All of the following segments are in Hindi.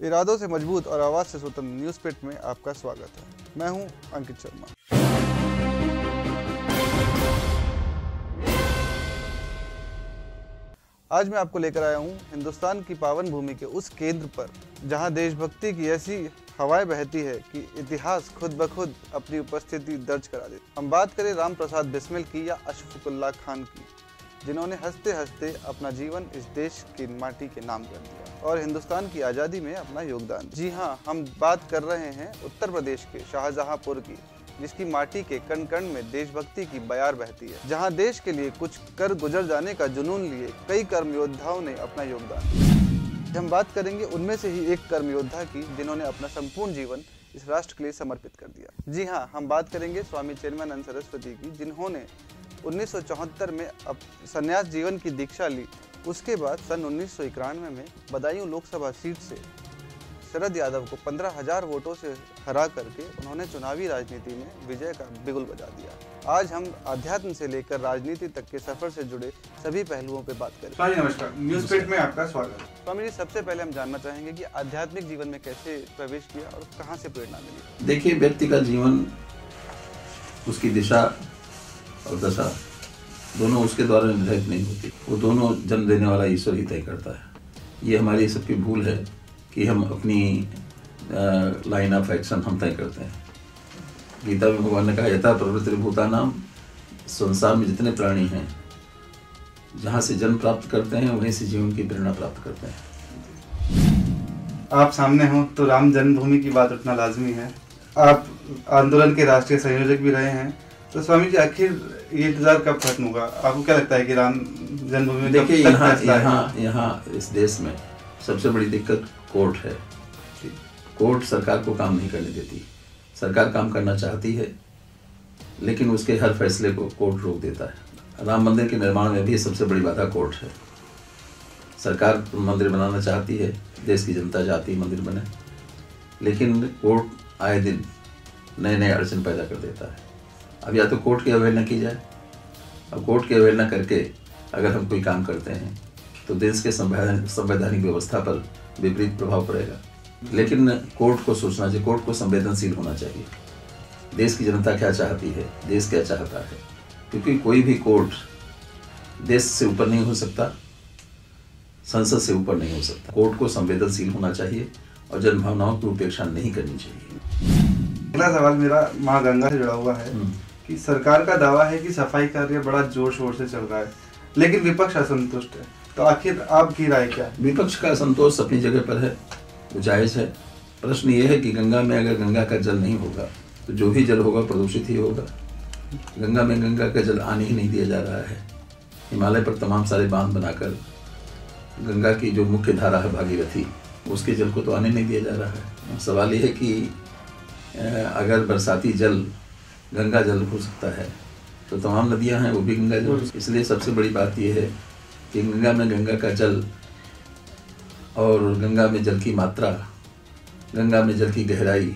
इरादों से मजबूत और आवाज़ से स्वतंत्र न्यूज़पिट में आपका स्वागत है। मैं हूं अंकित शर्मा। आज मैं आपको लेकर आया हूं हिंदुस्तान की पावन भूमि के उस केंद्र पर जहां देशभक्ति की ऐसी हवाएं बहती है कि इतिहास खुद ब खुद अपनी उपस्थिति दर्ज करा देता। हम बात करें राम प्रसाद बिस्मिल की या अशफाकुल्लाह खान की, जिन्होंने हंसते हंसते अपना जीवन इस देश की माटी के नाम कर दिया और हिंदुस्तान की आज़ादी में अपना योगदान। जी हाँ, हम बात कर रहे हैं उत्तर प्रदेश के शाहजहांपुर की, जिसकी माटी के कण कण में देशभक्ति की बयार बहती है, जहां देश के लिए कुछ कर गुजर जाने का जुनून लिए कई कर्म योद्धाओं ने अपना योगदान दिया। हम बात करेंगे उनमें से ही एक कर्म योद्धा की, जिन्होंने अपना संपूर्ण जीवन इस राष्ट्र के लिए समर्पित कर दिया। जी हाँ, हम बात करेंगे स्वामी चिन्मयानंद सरस्वती की, जिन्होंने 1974 में अब संन्यास जीवन की दीक्षा ली। उसके बाद सन 1991 में बदायूं लोकसभा सीट से शरद यादव को 15,000 वोटों से हरा करके उन्होंने चुनावी राजनीति में विजय का बिगुल बजा दिया। आज हम अध्यात्म से लेकर राजनीति तक के सफर से जुड़े सभी पहलुओं पर बात करें। स्वामी नमस्कार, न्यूज़पिट में आपका स्वागत है। स्वामी जी, सबसे पहले हम जानना चाहेंगे कि आध्यात्मिक जीवन में कैसे प्रवेश किया और कहाँ से प्रेरणा मिली? देखिए, व्यक्ति का जीवन, उसकी दिशा और दशा दोनों उसके द्वारा निर्धारित नहीं होती, वो दोनों जन्म देने वाला ईश्वर ही तय करता है। ये हमारी सबकी भूल है कि हम अपनी लाइन ऑफ एक्शन हम तय करते हैं। गीता में भगवान ने कहा, यथा प्रवृत्ति भूतानाम, संसार में जितने प्राणी हैं जहाँ से जन्म प्राप्त करते हैं वहीं से जीवन की प्रेरणा प्राप्त करते हैं। आप सामने हो तो राम जन्मभूमि की बात उठना लाजमी है। आप आंदोलन के राष्ट्रीय संयोजक भी रहे हैं, तो स्वामी जी आखिर ये इंतजार कब खत्म होगा? आपको क्या लगता है कि राम जन्मभूमि? देखिए, यहाँ इस देश में सबसे बड़ी दिक्कत कोर्ट है। कोर्ट सरकार को काम नहीं करने देती। सरकार काम करना चाहती है लेकिन उसके हर फैसले को कोर्ट रोक देता है। राम मंदिर के निर्माण में भी सबसे बड़ी बाधा कोर्ट है। सरकार मंदिर बनाना चाहती है, देश की जनता चाहती है मंदिर बने, लेकिन कोर्ट आए दिन नए नए अड़चन पैदा कर देता है। अब या तो कोर्ट की अवहेलना की जाए, अब कोर्ट की अवहेलना करके अगर हम कोई काम करते हैं तो देश के संवैधानिक व्यवस्था पर विपरीत प्रभाव पड़ेगा। लेकिन कोर्ट को सोचना चाहिए, कोर्ट को संवेदनशील होना चाहिए। देश की जनता क्या चाहती है, देश क्या चाहता है, क्योंकि कोई भी कोर्ट देश से ऊपर नहीं हो सकता, संसद से ऊपर नहीं हो सकता। कोर्ट को संवेदनशील होना चाहिए और जनभावनाओं की उपेक्षा नहीं करनी चाहिए। अगला सवाल मेरा माँ गंगा से जुड़ा हुआ है कि सरकार का दावा है कि सफाई कार्य बड़ा जोर शोर से चल रहा है, लेकिन विपक्ष असंतुष्ट है, तो आखिर आपकी राय क्या है? विपक्ष का असंतोष अपनी जगह पर है, वो जायज़ है। प्रश्न ये है कि गंगा में अगर गंगा का जल नहीं होगा तो जो भी जल होगा प्रदूषित ही होगा। गंगा में गंगा का जल आने ही नहीं दिया जा रहा है। हिमालय पर तमाम सारे बांध बनाकर गंगा की जो मुख्य धारा है भागीरथी, उसके जल को तो आने नहीं दिया जा रहा है। सवाल ये है कि अगर बरसाती जल गंगा जल हो सकता है तो तमाम नदियां हैं वो भी गंगा जल। इसलिए सबसे बड़ी बात यह है कि गंगा में गंगा का जल और गंगा में जल की मात्रा, गंगा में जल की गहराई,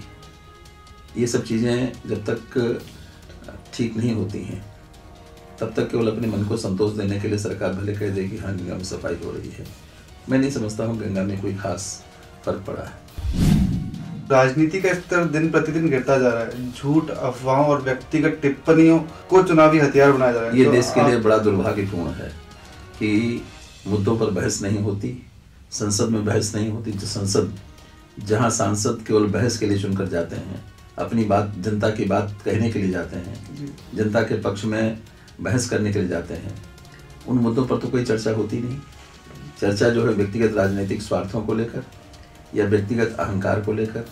ये सब चीज़ें जब तक ठीक नहीं होती हैं तब तक केवल अपने मन को संतोष देने के लिए सरकार भले कह दे कि हाँ गंगा में सफाई हो रही है। मैं नहीं समझता हूँ गंगा में कोई खास फर्क पड़ा है। राजनीति का स्तर दिन प्रतिदिन गिरता जा रहा है। झूठ, अफवाहों और व्यक्तिगत टिप्पणियों को चुनावी हथियार बनाया जा रहा है। ये देश के लिए बड़ा दुर्भाग्यपूर्ण है कि मुद्दों पर बहस नहीं होती, संसद में बहस नहीं होती। जो संसद, जहां सांसद केवल बहस के लिए चुनकर जाते हैं, अपनी बात, जनता की बात कहने के लिए जाते हैं, जनता के पक्ष में बहस करने के लिए जाते हैं, उन मुद्दों पर तो कोई चर्चा होती नहीं। चर्चा जो है व्यक्तिगत राजनीतिक स्वार्थों को लेकर या व्यक्तिगत अहंकार को लेकर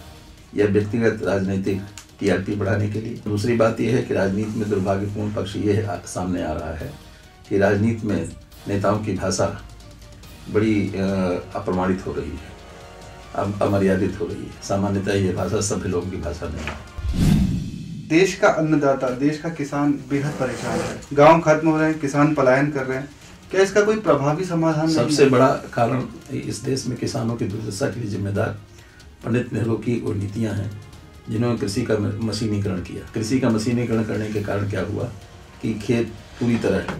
या व्यक्तिगत राजनीतिक टीआरपी बढ़ाने के लिए। दूसरी बात यह है कि राजनीति में दुर्भाग्यपूर्ण पक्ष ये सामने आ रहा है कि राजनीति में नेताओं की भाषा बड़ी अप्रमाणित हो रही है, अब अमर्यादित हो रही है। सामान्यतः ये भाषा सभ्य लोगों की भाषा नहीं है। देश का अन्नदाता, देश का किसान बेहद परेशान है। गांव खत्म हो रहे हैं, किसान पलायन कर रहे हैं। क्या इसका कोई प्रभावी समाधान? सबसे बड़ा कारण इस देश में किसानों की दुर्दशा के लिए जिम्मेदार पंडित नेहरू की वो नीतियाँ हैं जिन्होंने कृषि का मशीनीकरण किया। कृषि का मशीनीकरण करने के कारण क्या हुआ कि खेत पूरी तरह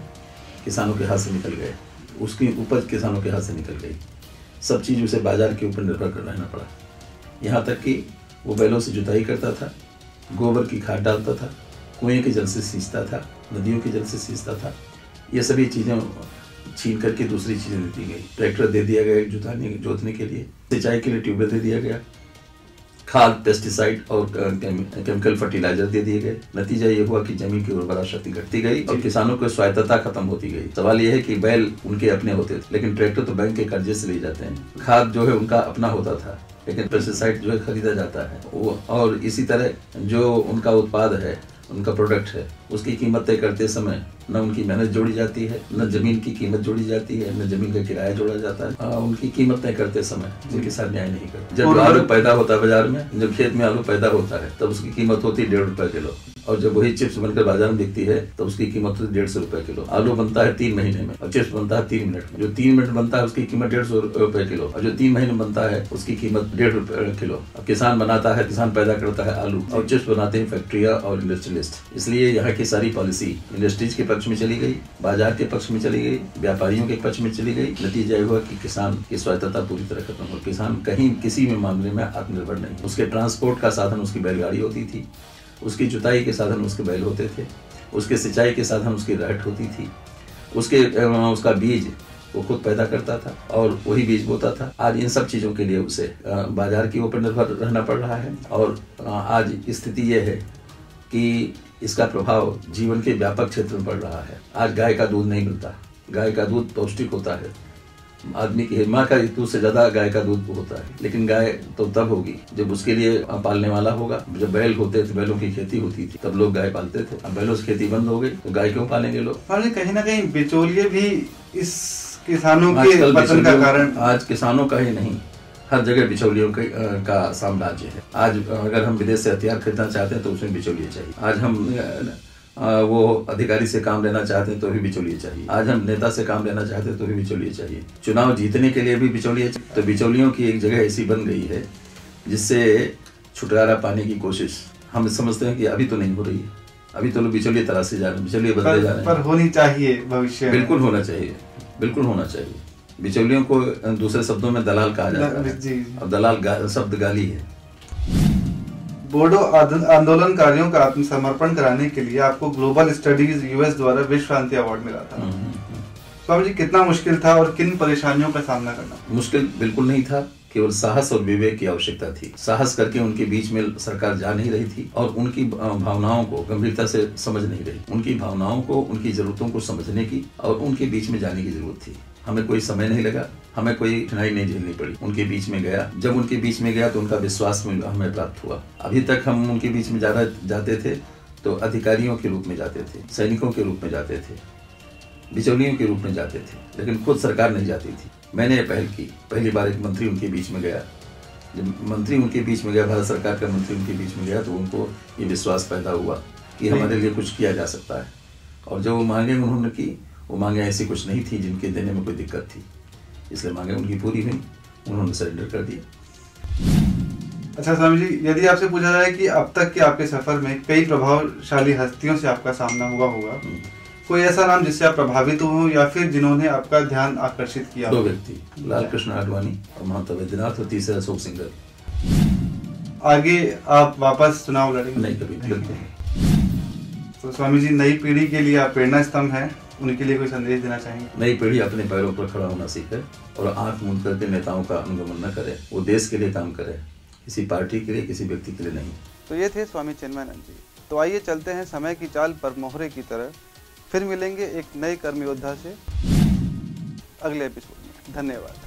किसानों के हाथ से निकल गए, उसकी उपज किसानों के हाथ से निकल गई। सब चीज़ उसे बाजार के ऊपर निर्भर कर रहना पड़ा। यहाँ तक कि वो बैलों से जुताई करता था, गोबर की खाद डालता था, कुएं के जल से सींचता था, नदियों के जल से सींचता था। ये सभी चीज़ें छीन करके दूसरी चीज़ें दे दी गई। ट्रैक्टर दे दिया गया जोतने के लिए, सिंचाई के लिए ट्यूबवेल दे दिया गया, खाद, पेस्टिसाइड और केमिकल फर्टिलाइजर दे दिए गए। नतीजा ये हुआ कि जमीन की उर्वरा शक्ति घटती गई और किसानों की स्वायत्तता खत्म होती गई। सवाल ये है कि बैल उनके अपने होते थे, लेकिन ट्रैक्टर तो बैंक के कर्जे से ले जाते हैं। खाद जो है उनका अपना होता था, लेकिन पेस्टिसाइड जो है खरीदा जाता है वो। और इसी तरह जो उनका उत्पाद है, उनका प्रोडक्ट है, उसकी कीमत तय करते समय न उनकी मेहनत जोड़ी जाती है, न जमीन की कीमत जोड़ी जाती है, न जमीन का किराया जोड़ा जाता है। उनकी कीमत तय करते समय उनके साथ न्याय नहीं करते। जब आलू पैदा होता है बाजार में, जब खेत में आलू पैदा होता है, तब उसकी कीमत होती है 1.5 रुपए किलो, और जब वही चिप्स बनकर बाजार में बिकती है तो उसकी कीमत होती है 150 रुपए किलो। आलू बनता है 3 महीने में और चिप्स बनता है 3 मिनट में। जो 3 मिनट बनता है उसकी कीमत 150 रुपए किलो, और जो 3 महीने में बनता है उसकी कीमत 1.5 रुपए किलो। अब किसान बनाता है, किसान पैदा करता है आलू, और चिप्स बनाते हैं फैक्ट्रियां और इंडस्ट्रियलिस्ट। इसलिए यहाँ की सारी पॉलिसी इंडस्ट्रीज के पक्ष में चली गई, बाजार के पक्ष में चली गई, व्यापारियों के पक्ष में चली गई। नतीजा हुआ कि किसान की स्वायत्तता पूरी तरह खत्म हो। किसान कहीं किसी में मामले में आत्मनिर्भर नहीं। उसके ट्रांसपोर्ट का साधन उसकी बैलगाड़ी होती थी, उसकी जुताई के साधन उसके बैल होते थे, उसके सिंचाई के साधन उसकी रहट होती थी, उसका बीज वो खुद पैदा करता था और वही बीज बोता था। आज इन सब चीज़ों के लिए उसे बाजार के ऊपर निर्भर रहना पड़ रहा है। और आज स्थिति ये है कि इसका प्रभाव जीवन के व्यापक क्षेत्र में पड़ रहा है। आज गाय का दूध नहीं मिलता। गाय का दूध पौष्टिक होता है, आदमी की माँ का दूध से ज्यादा गाय का दूध होता है, लेकिन गाय तो तब होगी जब उसके लिए पालने वाला होगा। जब बैल होते थे, बैलों की खेती होती थी, तब लोग गाय पालते थे। अब बैलों से खेती बंद हो गई तो गाय क्यों पालेंगे लोग? कहीं ना कहीं बिचौलिए भी इस किसानों के पतन का कारण। आज किसानों का ही नहीं, हर जगह बिचौलियों का साम्राज्य है। आज अगर हम विदेश से हथियार खरीदना चाहते हैं तो उसमें बिचौलिए चाहिए। आज हम वो अधिकारी से काम लेना चाहते हैं तो भी बिचौलिए चाहिए। आज हम नेता से काम लेना चाहते हैं तो भी बिचौलिए चाहिए। चुनाव जीतने के लिए भी बिचौलिए चाहिए। तो बिचौलियों की एक जगह ऐसी बन गई है जिससे छुटकारा पाने की कोशिश हम समझते हैं कि अभी तो नहीं हो रही है। अभी तो लोग बिचौलिए तलाशे जा रहे हैं, बिचौलिए बदले जा रहे हैं। पर होनी चाहिए भविष्य में। बिल्कुल होना चाहिए, बिल्कुल होना चाहिए। बिचौलियों को दूसरे शब्दों में दलाल कहा जाता है, और दलाल शब्द गाली है। बोडो आंदोलनकारियों का आत्मसमर्पण कराने के लिए आपको ग्लोबल स्टडीज यूएस द्वारा विश्व शांति अवार्ड मिला था। स्वामी जी, कितना मुश्किल था और किन परेशानियों का सामना करना? मुश्किल बिल्कुल नहीं था, केवल साहस और विवेक की आवश्यकता थी। साहस करके उनके बीच में सरकार जा नहीं रही थी और उनकी भावनाओं को गंभीरता से समझ नहीं रही। उनकी भावनाओं को, उनकी जरूरतों को समझने की और उनके बीच में जाने की जरूरत थी। हमें कोई समय नहीं लगा, हमें कोई कठिनाई नहीं झेलनी पड़ी। उनके बीच में गया, जब उनके बीच में गया तो उनका विश्वास हमें प्राप्त हुआ। अभी तक हम उनके बीच में जाते थे तो अधिकारियों के रूप में जाते थे, सैनिकों के रूप में जाते थे, बिचौलियों के रूप में जाते थे, लेकिन खुद सरकार नहीं जाती थी। मैंने पहल की। पहली बार एक मंत्री उनके बीच में गया। जब मंत्री उनके बीच में गया, भारत सरकार का मंत्री उनके बीच में गया, तो उनको ये विश्वास पैदा हुआ कि हमारे लिए कुछ किया जा सकता है। और जो वो मांगे उन्होंने की, वो मांगे ऐसी कुछ नहीं थी जिनके देने में कोई दिक्कत थी, इसलिए मांगे उनकी पूरी हुई, उन्होंने सरेंडर कर दिया। अच्छा स्वामी जी, यदि आपसे पूछा जाए कि अब तक के आपके सफर में कई प्रभावशाली हस्तियों से आपका सामना हुआ होगा, कोई ऐसा नाम जिससे आप प्रभावित हो या फिर जिन्होंने आपका ध्यान आकर्षित किया? 2 व्यक्ति, लाल कृष्ण आडवाणी और महंत वैद्यनाथ, और तीसरा अशोक सिंघल। आगे आप वापस चुनाव लड़ेंगे? नहीं, कभी बिल्कुल। तो स्वामी जी, नई पीढ़ी के लिए आप प्रेरणा स्तंभ हैं, उनके लिए कोई संदेश देना चाहेंगे? नई पीढ़ी अपने पैरों पर खड़ा होना सीखे और आंख मूंद करके नेताओं का अनुगमन न करे। वो देश के लिए काम करे, किसी पार्टी के लिए, किसी व्यक्ति के लिए नहीं। तो ये थे स्वामी चिन्मयानंद जी। तो आइए चलते हैं समय की चाल पर मोहरे की तरह। फिर मिलेंगे एक नए कर्म योद्धा से अगले एपिसोड में। धन्यवाद।